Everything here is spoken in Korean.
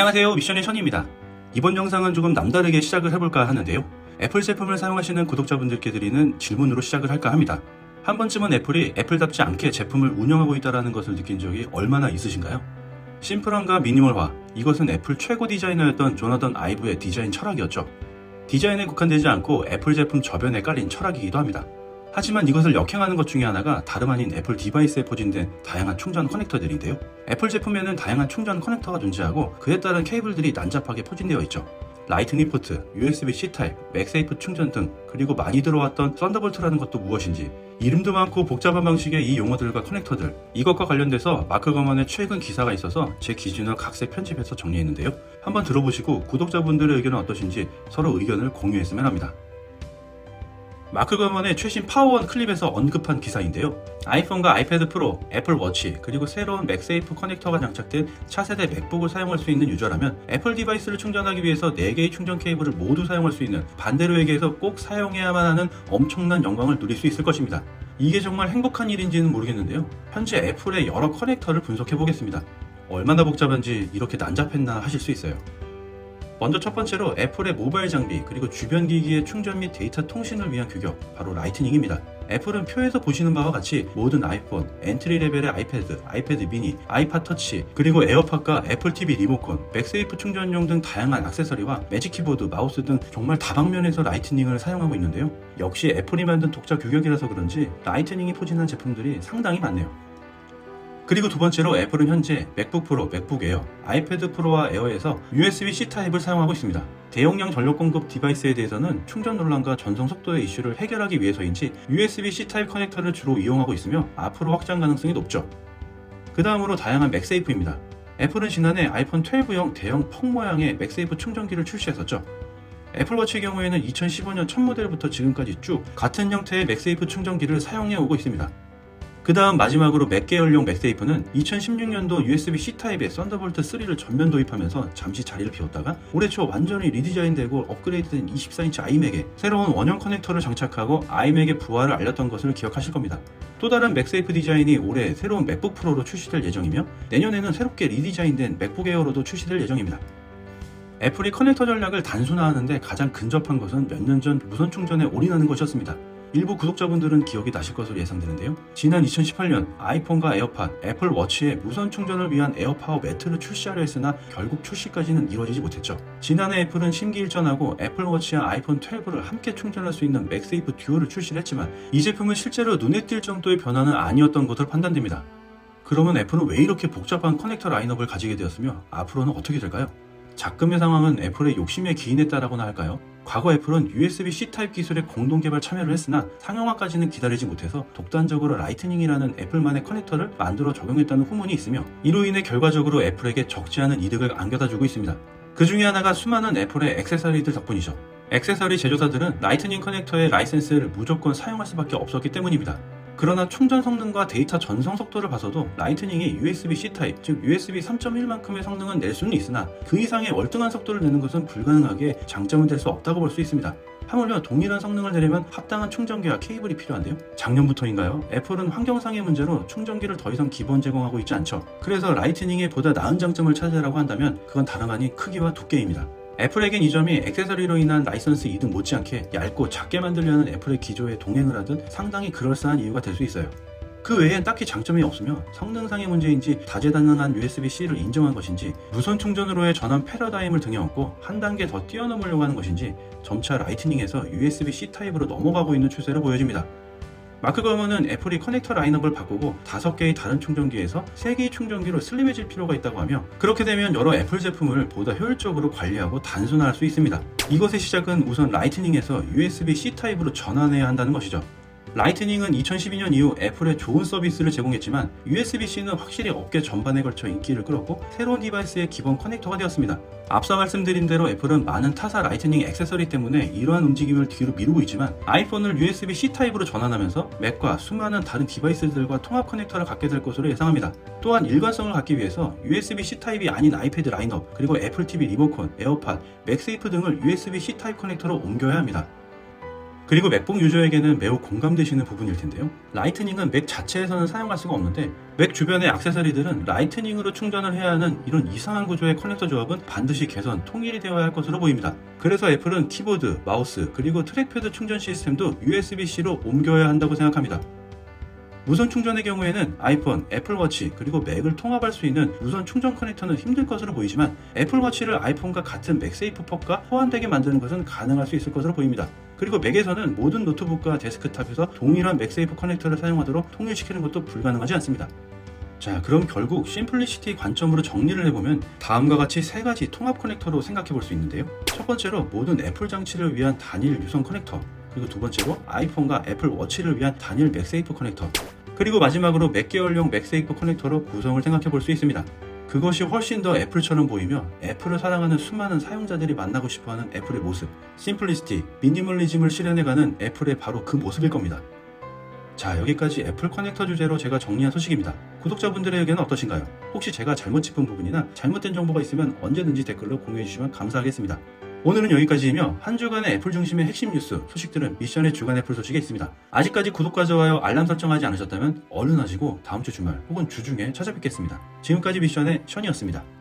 안녕하세요, 미션의 션입니다. 이번 영상은 조금 남다르게 시작을 해볼까 하는데요. 애플 제품을 사용하시는 구독자분들께 드리는 질문으로 시작을 할까 합니다. 한 번쯤은 애플이 애플답지 않게 제품을 운영하고 있다는 것을 느낀 적이 얼마나 있으신가요? 심플함과 미니멀화, 이것은 애플 최고 디자이너였던 조나단 아이브의 디자인 철학이었죠. 디자인에 국한되지 않고 애플 제품 저변에 깔린 철학이기도 합니다. 하지만 이것을 역행하는 것 중에 하나가 다름 아닌 애플 디바이스에 포진된 다양한 충전 커넥터들인데요. 애플 제품에는 다양한 충전 커넥터가 존재하고 그에 따른 케이블들이 난잡하게 포진되어 있죠. 라이트닝 포트, USB-C 타입, 맥세이프 충전 등, 그리고 많이 들어왔던 썬더볼트라는 것도 무엇인지, 이름도 많고 복잡한 방식의 이 용어들과 커넥터들, 이것과 관련돼서 마크 거먼의 최근 기사가 있어서 제 기준으로 각색 편집해서 정리했는데요. 한번 들어보시고 구독자분들의 의견은 어떠신지 서로 의견을 공유했으면 합니다. 마크 거먼의 최신 파워원 클립에서 언급한 기사인데요. 아이폰과 아이패드 프로, 애플 워치, 그리고 새로운 맥세이프 커넥터가 장착된 차세대 맥북을 사용할 수 있는 유저라면 애플 디바이스를 충전하기 위해서 4개의 충전 케이블을 모두 사용할 수 있는, 반대로 얘기해서 꼭 사용해야만 하는 엄청난 영광을 누릴 수 있을 것입니다. 이게 정말 행복한 일인지는 모르겠는데요. 현재 애플의 여러 커넥터를 분석해 보겠습니다. 얼마나 복잡한지 이렇게 난잡했나 하실 수 있어요. 먼저 첫 번째로 애플의 모바일 장비 그리고 주변 기기의 충전 및 데이터 통신을 위한 규격, 바로 라이트닝입니다. 애플은 표에서 보시는 바와 같이 모든 아이폰, 엔트리 레벨의 아이패드, 아이패드 미니, 아이팟 터치, 그리고 에어팟과 애플 TV 리모컨, 맥세이프 충전용 등 다양한 액세서리와 매직 키보드, 마우스 등 정말 다방면에서 라이트닝을 사용하고 있는데요. 역시 애플이 만든 독자 규격이라서 그런지 라이트닝이 포진한 제품들이 상당히 많네요. 그리고 두 번째로 애플은 현재 맥북 프로, 맥북 에어, 아이패드 프로와 에어에서 USB-C 타입을 사용하고 있습니다. 대용량 전력 공급 디바이스에 대해서는 충전 논란과 전송 속도의 이슈를 해결하기 위해서인지 USB-C 타입 커넥터를 주로 이용하고 있으며 앞으로 확장 가능성이 높죠. 그 다음으로 다양한 맥세이프입니다. 애플은 지난해 아이폰 12형 대형 펑 모양의 맥세이프 충전기를 출시했었죠. 애플워치의 경우에는 2015년 첫 모델부터 지금까지 쭉 같은 형태의 맥세이프 충전기를 사용해 오고 있습니다. 그 다음 마지막으로 맥 계열용 맥세이프는 2016년도 USB-C 타입의 썬더볼트 3를 전면 도입하면서 잠시 자리를 비웠다가 올해 초 완전히 리디자인되고 업그레이드된 24인치 아이맥에 새로운 원형 커넥터를 장착하고 아이맥의 부활을 알렸던 것을 기억하실 겁니다. 또 다른 맥세이프 디자인이 올해 새로운 맥북 프로로 출시될 예정이며 내년에는 새롭게 리디자인된 맥북 에어로도 출시될 예정입니다. 애플이 커넥터 전략을 단순화하는데 가장 근접한 것은 몇 년 전 무선 충전에 올인하는 것이었습니다. 일부 구독자분들은 기억이 나실 것으로 예상되는데요. 지난 2018년 아이폰과 에어팟, 애플 워치에 무선 충전을 위한 에어파워 매트를 출시하려 했으나 결국 출시까지는 이루어지지 못했죠. 지난해 애플은 심기일전하고 애플 워치와 아이폰 12를 함께 충전할 수 있는 맥세이프 듀오를 출시를 했지만 이 제품은 실제로 눈에 띌 정도의 변화는 아니었던 것으로 판단됩니다. 그러면 애플은 왜 이렇게 복잡한 커넥터 라인업을 가지게 되었으며 앞으로는 어떻게 될까요? 작금의 상황은 애플의 욕심에 기인했다라고나 할까요? 과거 애플은 USB-C 타입 기술에 공동 개발 참여를 했으나 상용화까지는 기다리지 못해서 독단적으로 라이트닝이라는 애플만의 커넥터를 만들어 적용했다는 후문이 있으며 이로 인해 결과적으로 애플에게 적지 않은 이득을 안겨다 주고 있습니다. 그 중에 하나가 수많은 애플의 액세서리들 덕분이죠. 액세서리 제조사들은 라이트닝 커넥터의 라이센스를 무조건 사용할 수밖에 없었기 때문입니다. 그러나 충전 성능과 데이터 전송 속도를 봐서도 라이트닝이 USB-C 타입, 즉 USB 3.1만큼의 성능은 낼 수는 있으나 그 이상의 월등한 속도를 내는 것은 불가능하게 장점은 될 수 없다고 볼 수 있습니다. 하물며 동일한 성능을 내려면 합당한 충전기와 케이블이 필요한데요. 작년부터인가요? 애플은 환경상의 문제로 충전기를 더 이상 기본 제공하고 있지 않죠. 그래서 라이트닝에 보다 나은 장점을 찾으라고 한다면 그건 다름 아닌 크기와 두께입니다. 애플에겐 이 점이 액세서리로 인한 라이선스 이득 못지않게 얇고 작게 만들려는 애플의 기조에 동행을 하듯 상당히 그럴싸한 이유가 될 수 있어요. 그 외엔 딱히 장점이 없으며 성능상의 문제인지 다재다능한 USB-C를 인정한 것인지 무선 충전으로의 전환 패러다임을 등에 업고 한 단계 더 뛰어넘으려고 하는 것인지 점차 라이트닝에서 USB-C 타입으로 넘어가고 있는 추세로 보여집니다. 마크 거먼은 애플이 커넥터 라인업을 바꾸고 5개의 다른 충전기에서 3개의 충전기로 슬림해질 필요가 있다고 하며 그렇게 되면 여러 애플 제품을 보다 효율적으로 관리하고 단순화할 수 있습니다. 이것의 시작은 우선 라이트닝에서 USB-C 타입으로 전환해야 한다는 것이죠. 라이트닝은 2012년 이후 애플에 좋은 서비스를 제공했지만 USB-C는 확실히 업계 전반에 걸쳐 인기를 끌었고 새로운 디바이스의 기본 커넥터가 되었습니다. 앞서 말씀드린 대로 애플은 많은 타사 라이트닝 액세서리 때문에 이러한 움직임을 뒤로 미루고 있지만 아이폰을 USB-C 타입으로 전환하면서 맥과 수많은 다른 디바이스들과 통합 커넥터를 갖게 될 것으로 예상합니다. 또한 일관성을 갖기 위해서 USB-C 타입이 아닌 아이패드 라인업, 그리고 애플 TV 리모컨, 에어팟, 맥세이프 등을 USB-C 타입 커넥터로 옮겨야 합니다. 그리고 맥북 유저에게는 매우 공감되시는 부분일 텐데요. 라이트닝은 맥 자체에서는 사용할 수가 없는데 맥 주변의 액세서리들은 라이트닝으로 충전을 해야 하는 이런 이상한 구조의 커넥터 조합은 반드시 개선, 통일이 되어야 할 것으로 보입니다. 그래서 애플은 키보드, 마우스, 그리고 트랙패드 충전 시스템도 USB-C로 옮겨야 한다고 생각합니다. 무선 충전의 경우에는 아이폰, 애플워치, 그리고 맥을 통합할 수 있는 무선 충전 커넥터는 힘들 것으로 보이지만 애플워치를 아이폰과 같은 맥세이프 퍽과 호환되게 만드는 것은 가능할 수 있을 것으로 보입니다. 그리고 맥에서는 모든 노트북과 데스크탑에서 동일한 맥세이프 커넥터를 사용하도록 통일시키는 것도 불가능하지 않습니다. 자, 그럼 결국 심플리시티 관점으로 정리를 해보면 다음과 같이 세 가지 통합 커넥터로 생각해 볼 수 있는데요. 첫 번째로 모든 애플 장치를 위한 단일 유선 커넥터, 그리고 두 번째로 아이폰과 애플워치를 위한 단일 맥세이프 커넥터, 그리고 마지막으로 맥 계열용 맥세이프 커넥터로 구성을 생각해 볼 수 있습니다. 그것이 훨씬 더 애플처럼 보이며 애플을 사랑하는 수많은 사용자들이 만나고 싶어하는 애플의 모습, 심플리시티, 미니멀리즘을 실현해가는 애플의 바로 그 모습일 겁니다. 자, 여기까지 애플 커넥터 주제로 제가 정리한 소식입니다. 구독자분들의 의견은 어떠신가요? 혹시 제가 잘못 짚은 부분이나 잘못된 정보가 있으면 언제든지 댓글로 공유해 주시면 감사하겠습니다. 오늘은 여기까지이며 한 주간의 애플 중심의 핵심 뉴스, 소식들은 미션의 주간 애플 소식에 있습니다. 아직까지 구독과 좋아요, 알람 설정하지 않으셨다면 얼른 하시고 다음 주 주말 혹은 주중에 찾아뵙겠습니다. 지금까지 미션의 션이었습니다.